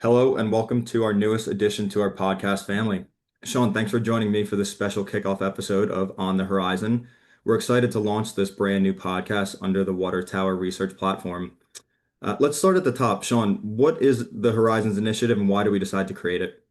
Hello and welcome to our newest addition to our podcast family. Sean, thanks for joining me for this special kickoff episode of On the Horizon. We're excited to launch this brand new podcast under the Water Tower Research platform. Let's start at the top. Sean, what is the Horizons Initiative and why do we decide to create it?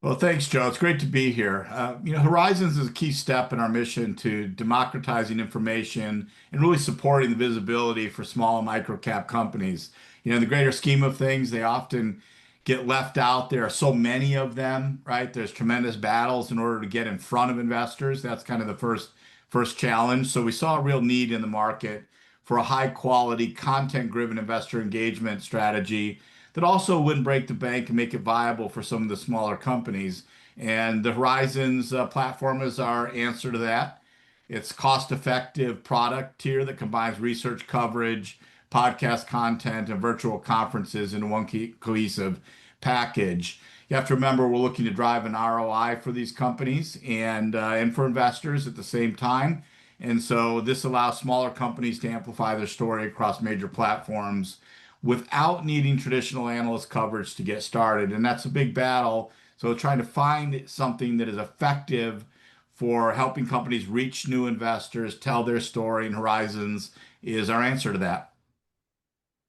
Well, thanks, Joe. It's great to be here. Horizons is a key step in our mission to democratizing information and really supporting the visibility for small and micro cap companies. In the greater scheme of things, they often get left out. There are so many of them, right? There's tremendous battles in order to get in front of investors. That's kind of the first challenge. So we saw a real need in the market for a high quality, content-driven investor engagement strategy that also wouldn't break the bank and make it viable for some of the smaller companies. And the Horizons platform is our answer to that. It's cost-effective product tier that combines research coverage, podcast content, and virtual conferences into one cohesive package. You have to remember we're looking to drive an ROI for these companies and for investors at the same time. And so this allows smaller companies to amplify their story across major platforms without needing traditional analyst coverage to get started. And that's a big battle. So trying to find something that is effective for helping companies reach new investors, tell their story, and Horizons is our answer to that.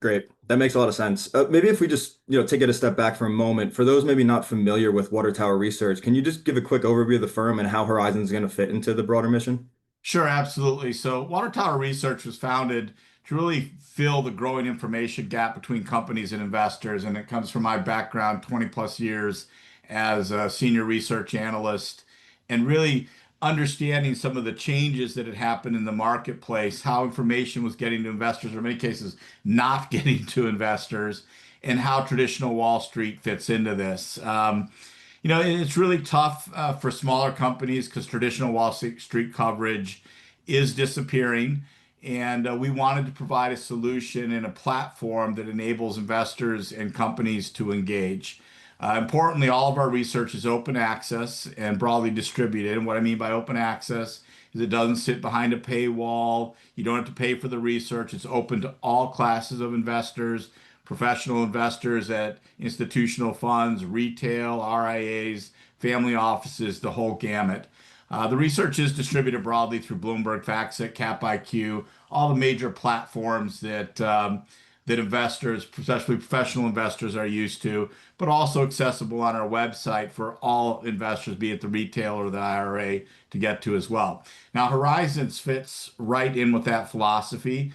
Great. That makes a lot of sense. Maybe if we just, take it a step back for a moment, for those maybe not familiar with Water Tower Research, can you just give a quick overview of the firm and how Horizons is going to fit into the broader mission? Sure, absolutely. So Water Tower Research was founded to really fill the growing information gap between companies and investors. And it comes from my background, 20 plus years as a senior research analyst, and really understanding some of the changes that had happened in the marketplace, how information was getting to investors, or in many cases, not getting to investors, and how traditional Wall Street fits into this. It's really tough for smaller companies because traditional Wall Street coverage is disappearing. And we wanted to provide a solution and a platform that enables investors and companies to engage. Importantly, all of our research is open access and broadly distributed. And what I mean by open access is it doesn't sit behind a paywall. You don't have to pay for the research. It's open to all classes of investors, professional investors at institutional funds, retail, RIAs, family offices, the whole gamut. The research is distributed broadly through Bloomberg, FactSet, CapIQ, all the major platforms that investors, especially professional investors, are used to, but also accessible on our website for all investors, be it the retail or the IRA, to get to as well. Now, Horizons fits right in with that philosophy.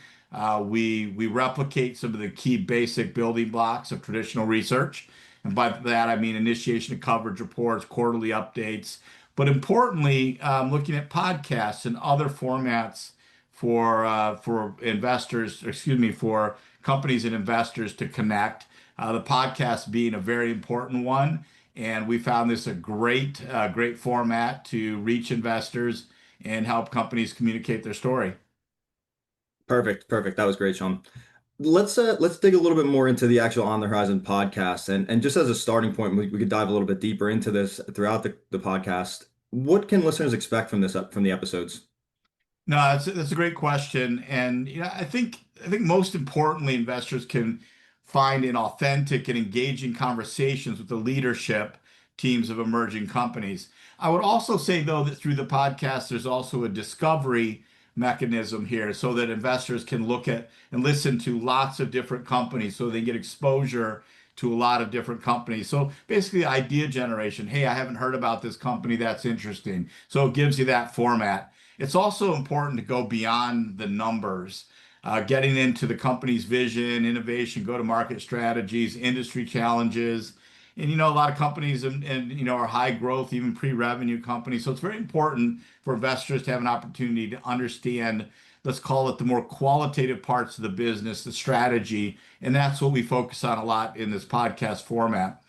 We replicate some of the key basic building blocks of traditional research. And by that, I mean initiation of coverage reports, quarterly updates, but importantly, looking at podcasts and other formats for investors, excuse me, for companies and investors to connect. The podcast being a very important one, and we found this a great format to reach investors and help companies communicate their story. Perfect, perfect. That was great, Sean. Let's dig a little bit more into the actual On the Horizon podcast, and just as a starting point, we could dive a little bit deeper into this throughout the podcast. What can listeners expect from from the episodes? No, that's a great question, and I think most importantly, investors can find in authentic and engaging conversations with the leadership teams of emerging companies. I would also say though that through the podcast, there's also a discovery mechanism here, so that investors can look at and listen to lots of different companies, so they get exposure to a lot of different companies. So basically, idea generation. Hey, I haven't heard about this company. That's interesting. So it gives you that format. It's also important to go beyond the numbers, getting into the company's vision, innovation, go-to-market strategies, industry challenges. And a lot of companies and are high growth, even pre-revenue companies. So it's very important for investors to have an opportunity to understand, let's call it the more qualitative parts of the business, the strategy, and that's what we focus on a lot in this podcast format.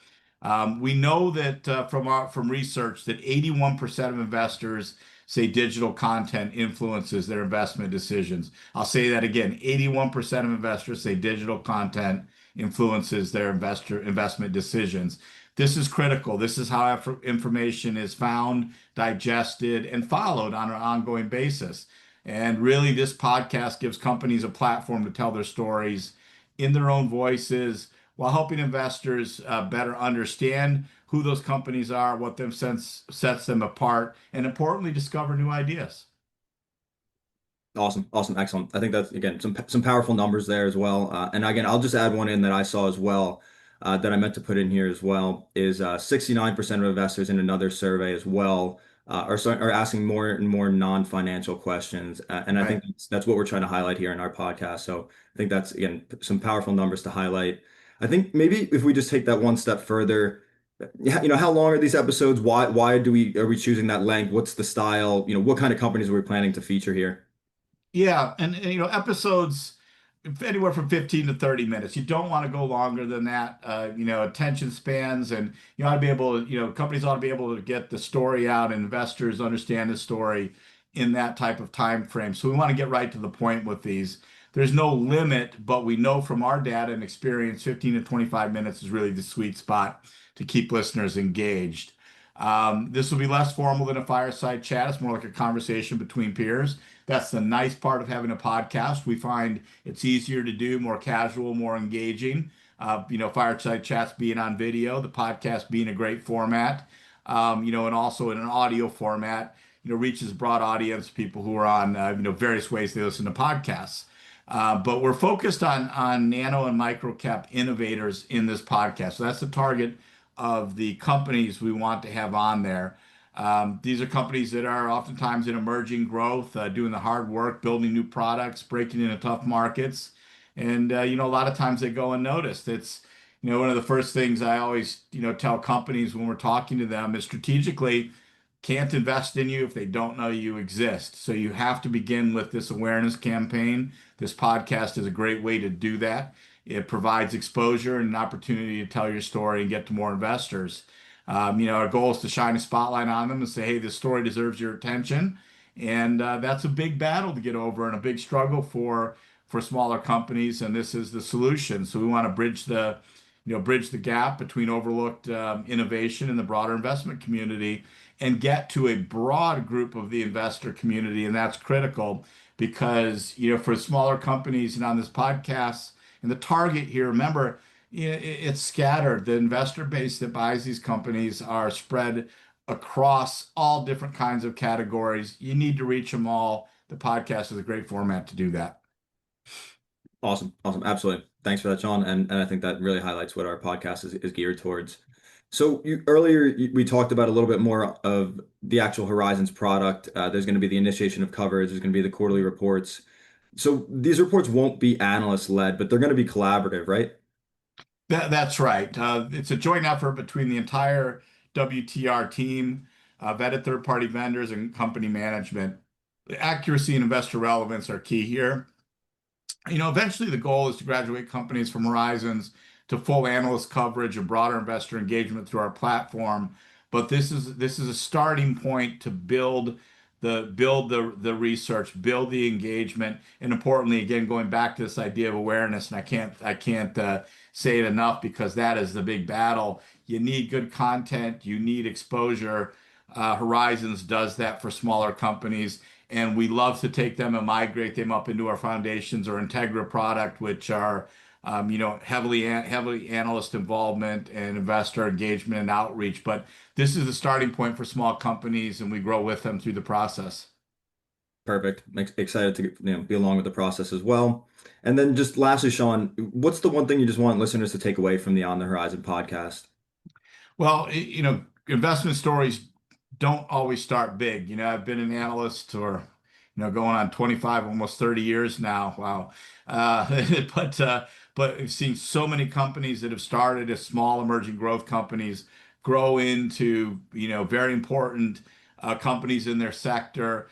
We know that from research that 81% of investors say digital content influences their investment decisions. I'll say that again. 81% of investors say digital content influences their investment decisions. This is critical. This is how information is found, digested, and followed on an ongoing basis. And really, this podcast gives companies a platform to tell their stories in their own voices while helping investors better understand who those companies are, what sets them apart, and importantly, discover new ideas. Awesome, awesome, excellent. I think that's again some powerful numbers there as well. And again, I'll just add one in that I saw as well that I meant to put in here as well is 69% of investors in another survey as well are asking more and more non-financial questions, and I think Right. that's what we're trying to highlight here in our podcast. So I think that's again some powerful numbers to highlight. I think maybe if we just take that one step further. Yeah, how long are these episodes? Why are we choosing that length? What's the style? What kind of companies are we planning to feature here? Yeah, episodes anywhere from 15 to 30 minutes. You don't want to go longer than that. Attention spans, and you ought to be able to, companies ought to be able to get the story out and investors understand the story in that type of time frame. So we want to get right to the point with these. There's no limit, but we know from our data and experience, 15 to 25 minutes is really the sweet spot to keep listeners engaged. This will be less formal than a fireside chat. It's more like a conversation between peers. That's the nice part of having a podcast. We find it's easier to do, more casual, more engaging. Fireside chats being on video, the podcast being a great format, and also in an audio format, reaches a broad audience, people who are on, various ways they listen to podcasts. But we're focused on nano and microcap innovators in this podcast. So that's the target of the companies we want to have on there. These are companies that are oftentimes in emerging growth, doing the hard work, building new products, breaking into tough markets. And, a lot of times they go unnoticed. It's, one of the first things I always, tell companies when we're talking to them is strategically can't invest in you if they don't know you exist. So you have to begin with this awareness campaign. This podcast is a great way to do that. It provides exposure and an opportunity to tell your story and get to more investors. Our goal is to shine a spotlight on them and say, hey, this story deserves your attention. And that's a big battle to get over and a big struggle for smaller companies. And this is the solution. So we want to bridge the gap between overlooked innovation in the broader investment community and get to a broad group of the investor community. And that's critical because, for smaller companies and on this podcast, and the target here, remember, it's scattered. The investor base that buys these companies are spread across all different kinds of categories. You need to reach them all. The podcast is a great format to do that. Awesome. Awesome. Absolutely. Thanks for that, Sean. And I think that really highlights what our podcast is geared towards. So we talked about a little bit more of the actual Horizons product. There's going to be the initiation of coverage. There's going to be the quarterly reports. So these reports won't be analyst led, but they're going to be collaborative, right? That's right. It's a joint effort between the entire WTR team, vetted third-party vendors, and company management. Accuracy and investor relevance are key here. Eventually the goal is to graduate companies from Horizons to full analyst coverage and broader investor engagement through our platform. But this is a starting point to build the research, build the engagement, and importantly, again, going back to this idea of awareness, and I can't say it enough because that is the big battle. You need good content, you need exposure. Horizons does that for smaller companies, and we love to take them and migrate them up into our foundations or Integra product, which are heavily analyst involvement and investor engagement and outreach. But this is the starting point for small companies, and we grow with them through the process. Perfect. Excited to be along with the process as well. And then just lastly, Sean, what's the one thing you just want listeners to take away from the On the Horizon podcast? Well, investment stories don't always start big. I've been an analyst or, going on 25, almost 30 years now. Wow. But I've seen so many companies that have started as small emerging growth companies grow into, very important companies in their sector,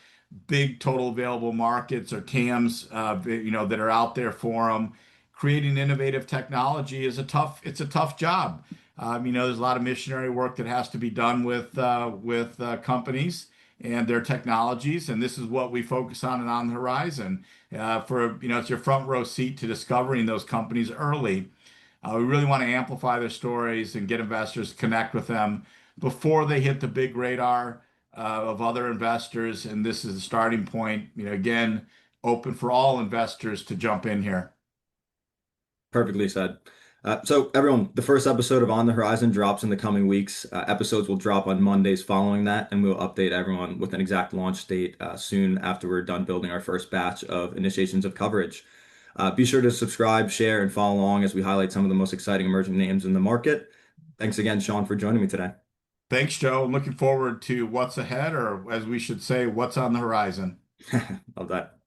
big total available markets or TAMs, that are out there for them. Creating innovative technology it's a tough job. There's a lot of missionary work that has to be done with companies and their technologies, and this is what we focus on the horizon. It's your front row seat to discovering those companies early. We really want to amplify their stories and get investors to connect with them before they hit the big radar of other investors. And this is the starting point. Again, open for all investors to jump in here. Perfectly said. So everyone, the first episode of On the Horizon drops in the coming weeks. Episodes will drop on Mondays following that, and we'll update everyone with an exact launch date soon after we're done building our first batch of initiations of coverage. Be sure to subscribe, share, and follow along as we highlight some of the most exciting emerging names in the market. Thanks again, Sean, for joining me today. Thanks, Joe. I'm looking forward to what's ahead, or as we should say, what's on the horizon. Love that.